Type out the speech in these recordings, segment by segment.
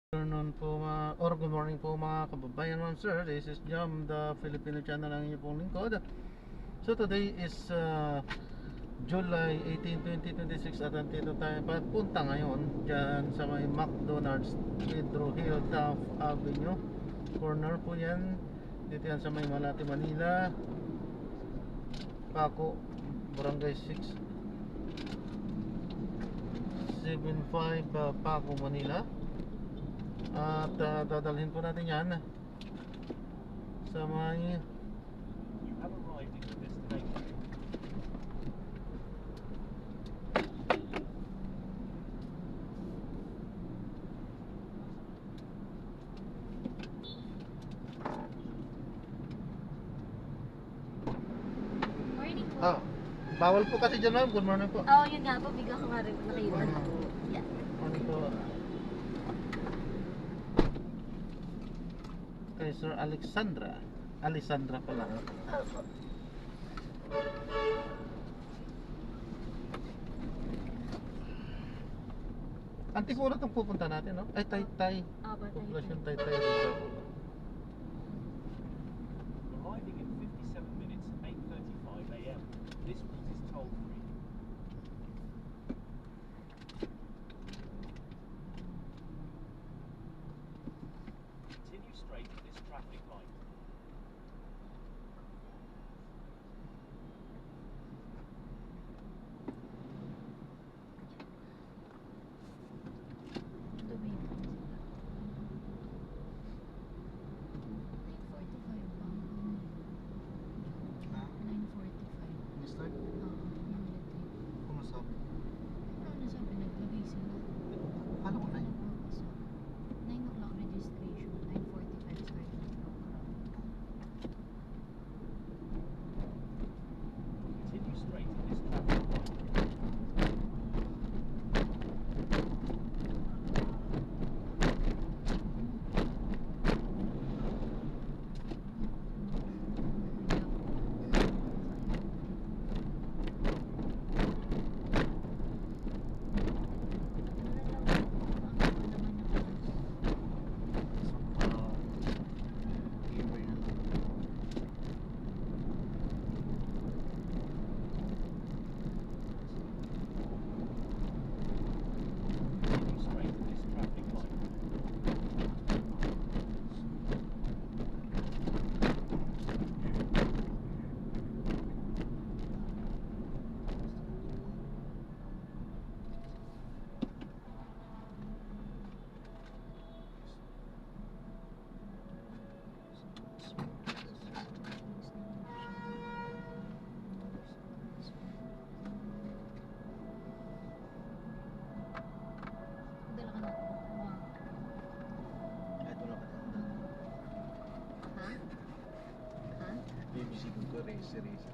Afternoon po or good morning po mga kababayan, ma'am sir. This is Jam, the Filipino channel ng inyong pong lingkod. So today is July 18, 2026 at andito tayo papunta ngayon dyan sa may McDonald's, Pedro Hill, Taft Avenue corner po yan. Dito yan sa may Malate, Manila, Paco, Barangay 675 Paco, Manila. At dadalhin po natin yan sa may Morning po. bawal po kasi dyan, ma'am. Good morning po. Oo, yun nga po. Bigla ko nga rin nakaiwan po. Yeah. Morning po. Kay Sir Alexandra pala. Opo. Antipolo itong pupunta natin, no? Ay, Taytay. Opo, Poblasyon Taytay Rizal. Arriving in 57 minutes, 8:35 a.m. This route is toll-free. Continue straight at this traffic light. Tuloy po sila. 9:45 pa. 9:45. Mr. Oo, namatay. Kumusta? Ano na sabi, naglagay sila. Akala ko na yun. 9 o'clock registration, 9:45 start ng program. Continue straight at this traffic light. Continue straight at this traffic light. Dala ka na po. Ito lang ka. Ha? Ha? Bibisikin ko rin si Risa.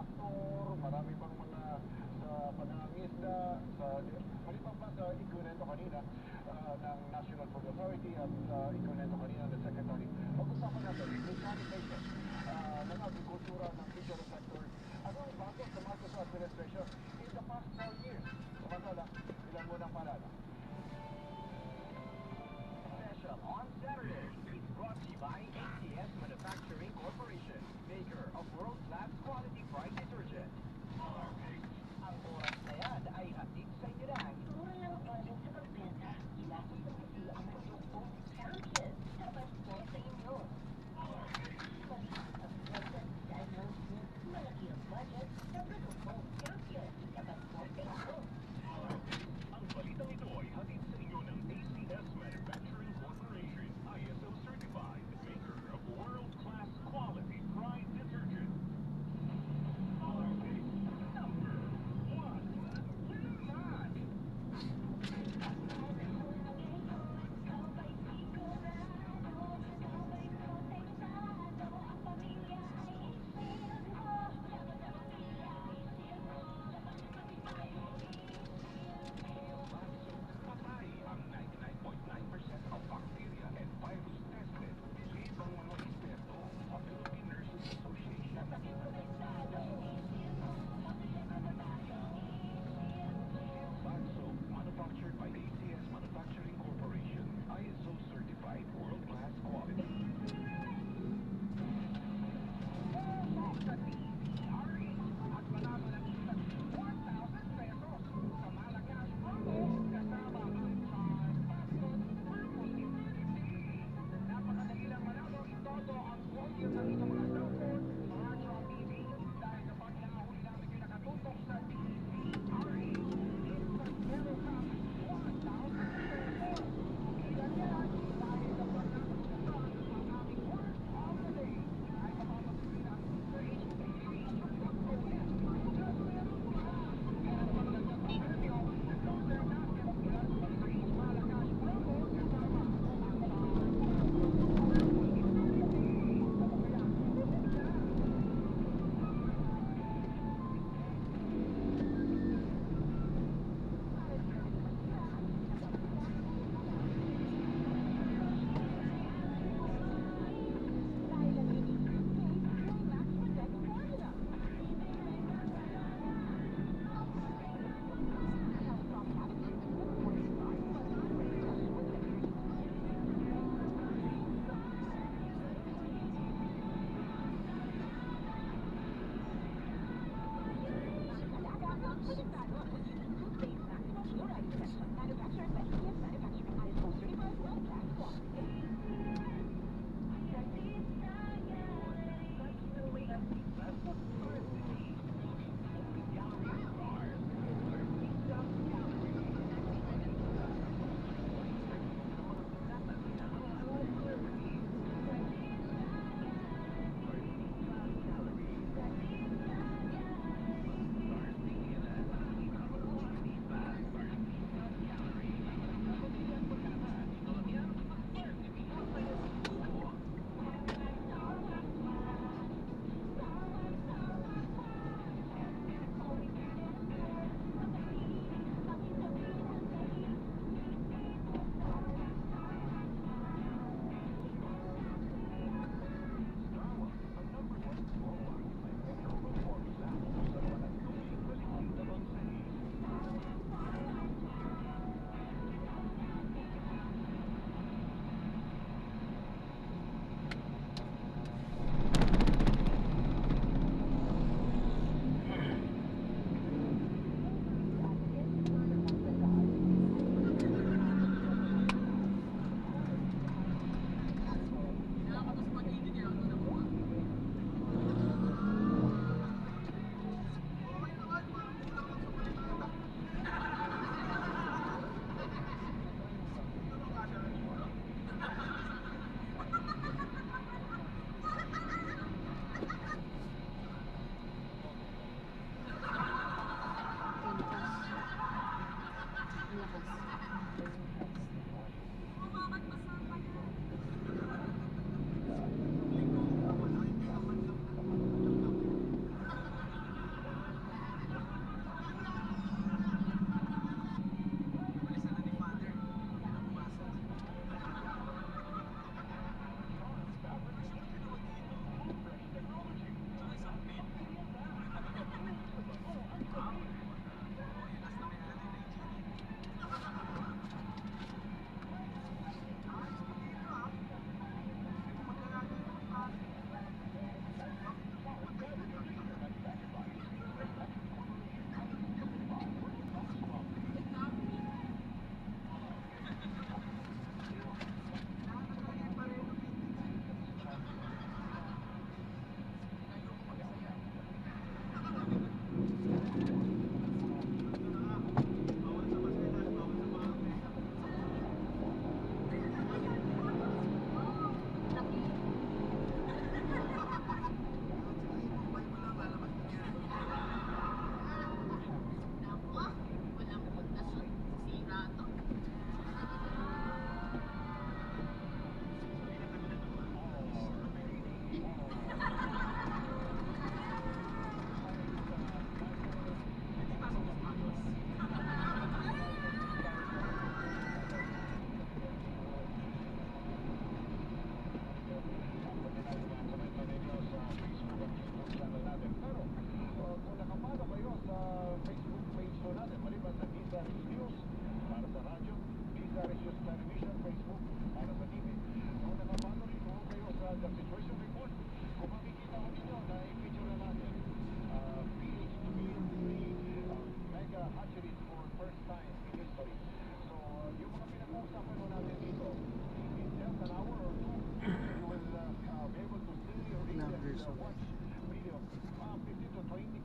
tractor, marami pang mga sa panangisda, sa maliban pa sa ikunento kanina ng National Food Authority at ikunento kanina ng Secretary. Pag-usapan natin, mechanization ng agrikultura ng regional sector. Ano ang bago sa Marcos administration in the past 4 years? Kumagala, ilan mo ng palala? Special on Saturday is brought to you by ATS Manufacturing Corporation, maker of world-class quality fried detergent.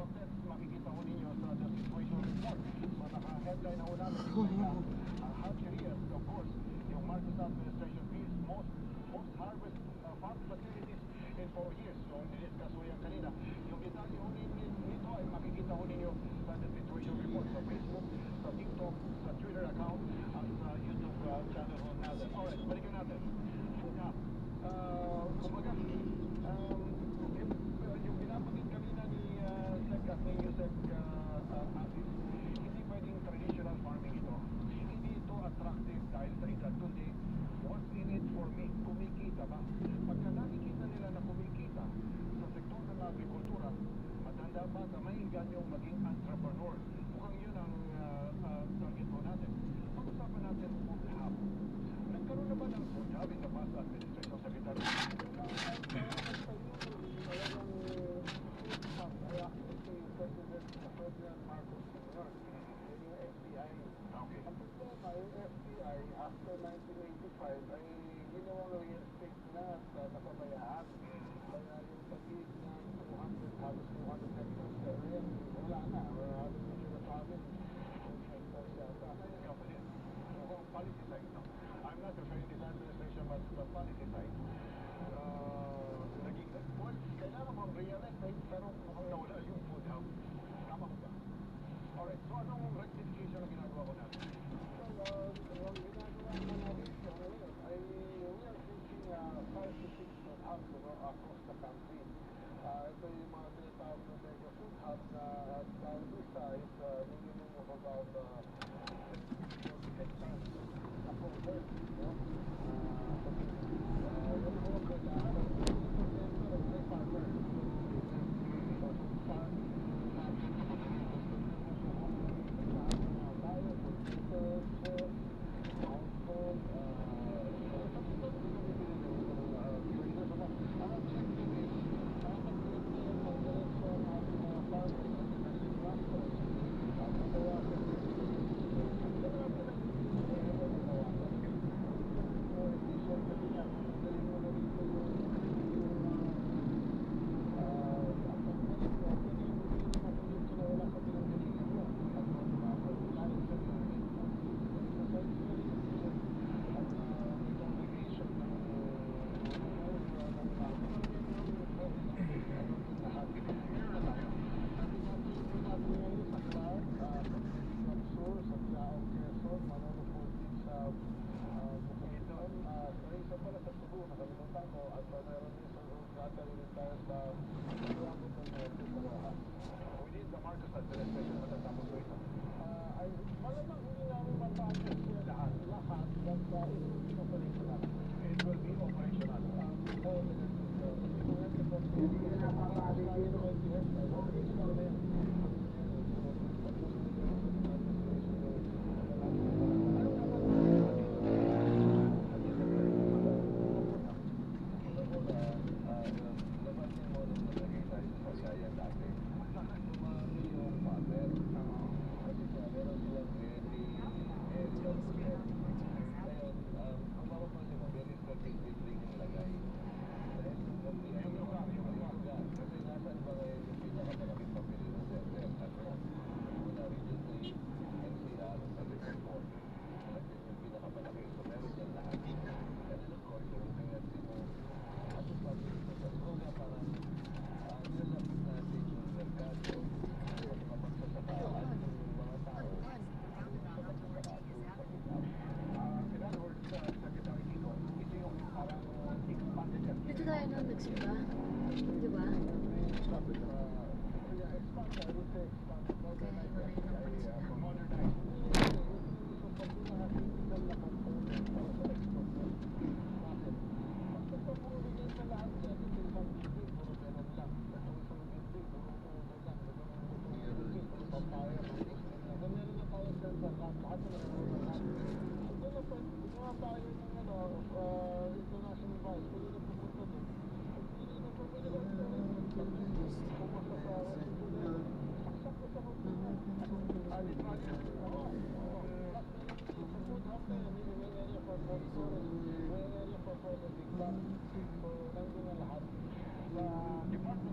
contents makikita ko ninyo sa the situation report. So naka-headline na una namin ang hatcheries, of course, yung Marcos administration fees most harvest farm facilities in 4 years. So niliskas ko yan kanina. Yung detalye ho nito ay makikita ho ninyo sa the situation report sa Facebook, sa TikTok, sa Twitter account, at sa YouTube channel ho natin. Alright, balikan natin. Food Hub. Kumbaga, yung binabanggit kanina ni Sec at ni Yusek Aziz, hindi pwedeng traditional farming ito. Hindi ito attractive dahil sa edad, kundi what's in it for me? Kumikita ba? Pagka nakikita nila na kumikita sa sektor ng agrikultura, matanda ba na may ganyong maging entrepreneur? Mukhang yun ang target mo natin. Pag-usapan natin Food Hub. Nagkaroon na ba ng Food Hub in the past administration secretary? President Marcos Sr. yung FBI. Okay. Ang problema, yung FBI after 1985 ay ginawang real estate na at napabayaan. Kaya yung pag-iig na 200, halos 200 hectares na rin, wala na. Halos na sila sa amin. Hectares yata. Kapatid, mukhang policy side, no? I'm not referring to this administration, but policy side. Naging, well, kailangan mo ang real estate, pero mukhang nawala yung Food Hub. Tama ko ba? Alright, so anong rectification ang ginagawa ko natin? So, ang ginagawa mo na rito ngayon ay we are thinking 5 to 6 food hubs across the country. Ito yung mga tinatawag na mega food hub na ang isa is minimum of about 40 hectares na covered. Yung mga kailangan ng 50% of the farmer. So, farm Dito tayo nung nagsimba. Di ba? Kaya iwalay lang pala sila.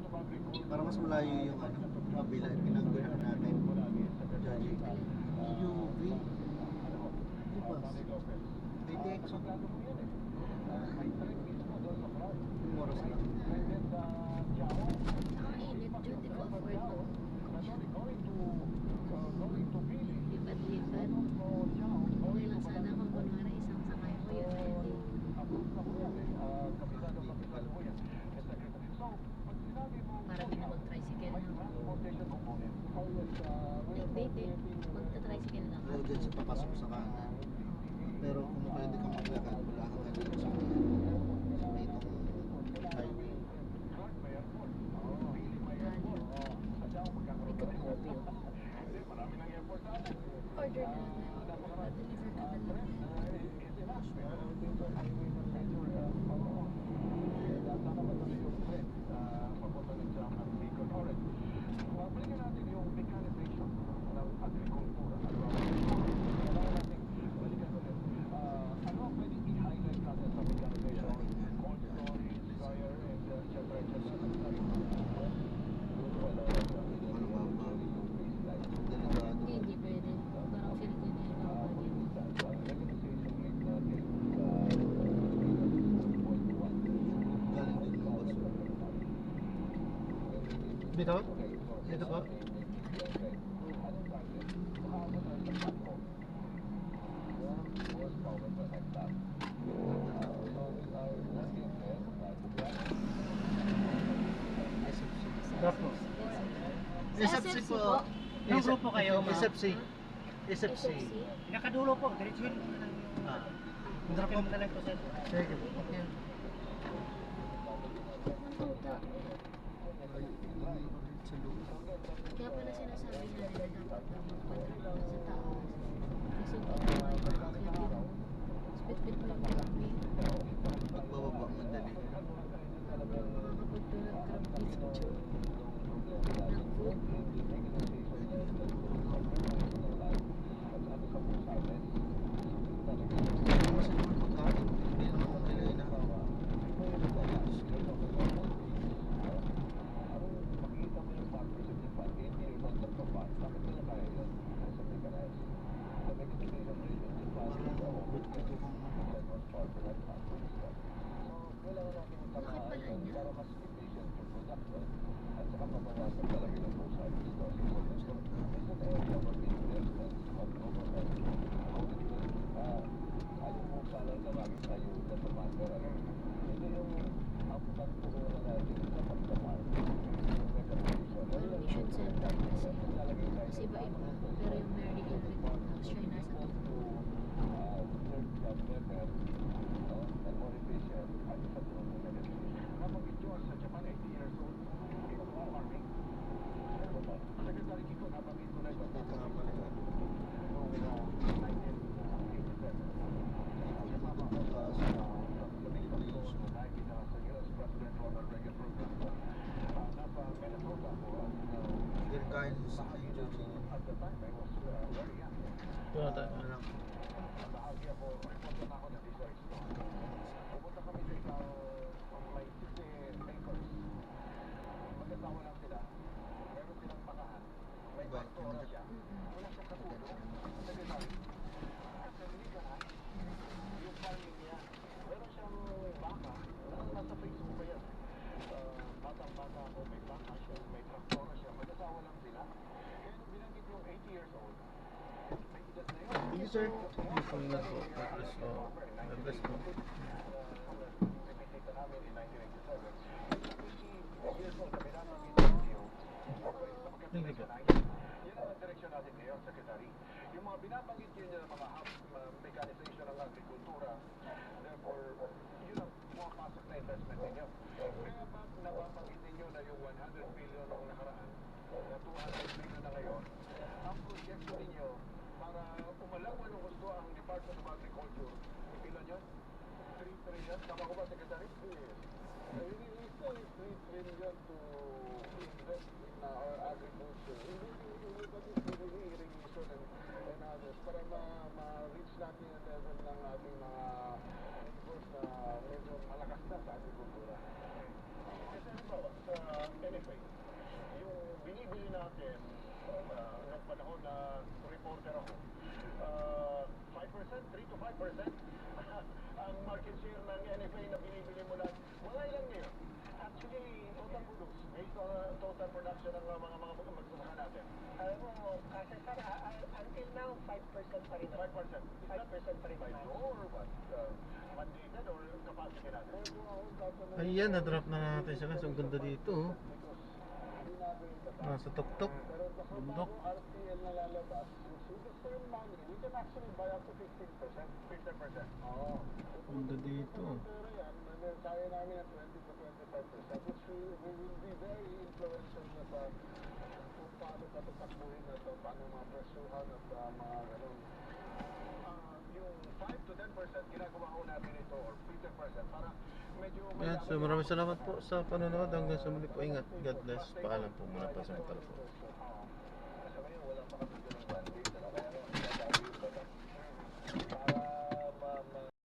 Para mas malayo yung ano, kabila, pinanggulo natin. Jaji. UV. Di ba? Pwede exo. Yung oras lang. Nakainit dyan, di ko afford mo. Lipat-lipat. Okay lang sana kung kunwari isang sakay ko yun, hindi. Para din na mag-tricycle na. Hindi. Magta-tricycle lang. Lalo dyan sa papasok sa kanan. Pero kung pwede kang maglakad, wala kang ganito sa may itong highway. Order na lang. Pa-deliver ka na lang. Balikan natin yung mechanization ng agrikultura. Balikan ulit. Ano ang pwedeng i-highlight natin sa mechanization? Cold storage, dryer, and et cetera, et cetera. Delikado. Hindi pwede. Parang feel ko na yun ako din. Galing din ng baso. Dito? Dito po? Dapo. SFC po. Anong grupo kayo, ma'am? SFC. SFC. Nakadulo po, diretsuhin mo na lang yung... Ah. Drop mo na lang po, sir. Sige po. Okay. Mantuta. Sa lupa. Kaya pala sinasabi na nila dapat na magpadrag na sa taas. Kasi kung kumain ka kakyatin mo, spit-spit mo yung pinakmi. Pagbababa madali. Makakapagdunag crab video. Ng food. Kasi naman pagkain, hindi naman kung kailangan na. Bakit pala niya? Mission center kasi. Kasi iba-iba. Pero yung Mary Henry Courthouse, siya yung nasa tuktok. Dito nga pala yun. Kain sa kayo, Joji. Wala tayo. Wala lang. Pupunta kami sa isang may 50 acres. Magkatawa lang sila. Meron silang pakahan. May Iba, pastora siya. Wala siyang katulong. Secretary. Kasi hindi ka na. Yung farming niya. Meron siyang baka. Nasa Facebook pa yan. Batang-bata ako. May baka siya. May pastora siya. Mag-asawa lang sila. Kaya nung binanggit yung 80 years old, may edad na yun. Thank you, sir. Yes, po. God bless po. God bless po. Pinipita namin in 1987. Years old kami namin in video. Thank you po. Yan ang direksyon natin ngayon, Secretary. Yung mga binabanggit yun ng mga mechanization ng agrikultura, therefore, yun ang pumapasok na investment ninyo. Kaya ba nababanggit ninyo na yung 100 billion noong nakaraan, na 200 billion na ngayon, ang proyekto ninyo para umalawan ng gusto ang Department of Agriculture, ipilan yun? 3 trillion? Tama ko ba, Secretary? Yes. We still need 3 trillion to invest in our agriculture. Really irrigation and others para ma-reach natin yung level ng ating mga neighbors na medyo malakas na sa agrikultura. Kasi halimbawa, sa NFA, 5% pa rin. 5%? 5% pa rin. By law or what? Mandated or capacity natin? Ayan, na-drop na natin sila. So, ang ganda dito. Oh. Nasa tuktok. Bundok. RTL na lalabas. With the same money, we can actually buy up to 15%. 15%? Oo. Ganda dito. Pero yan, kaya namin at 20 to 25%, which we will be very influential na sa kung paano patatakbuhin at paano mga presyuhan at mga ganun. Yung 5 to 10% ginagawa ko natin ito or 15% para medyo Yan, so maraming salamat po sa panonood. Hanggang sa muli po. Ingat. God bless. Paalam po muna pa sa mga po.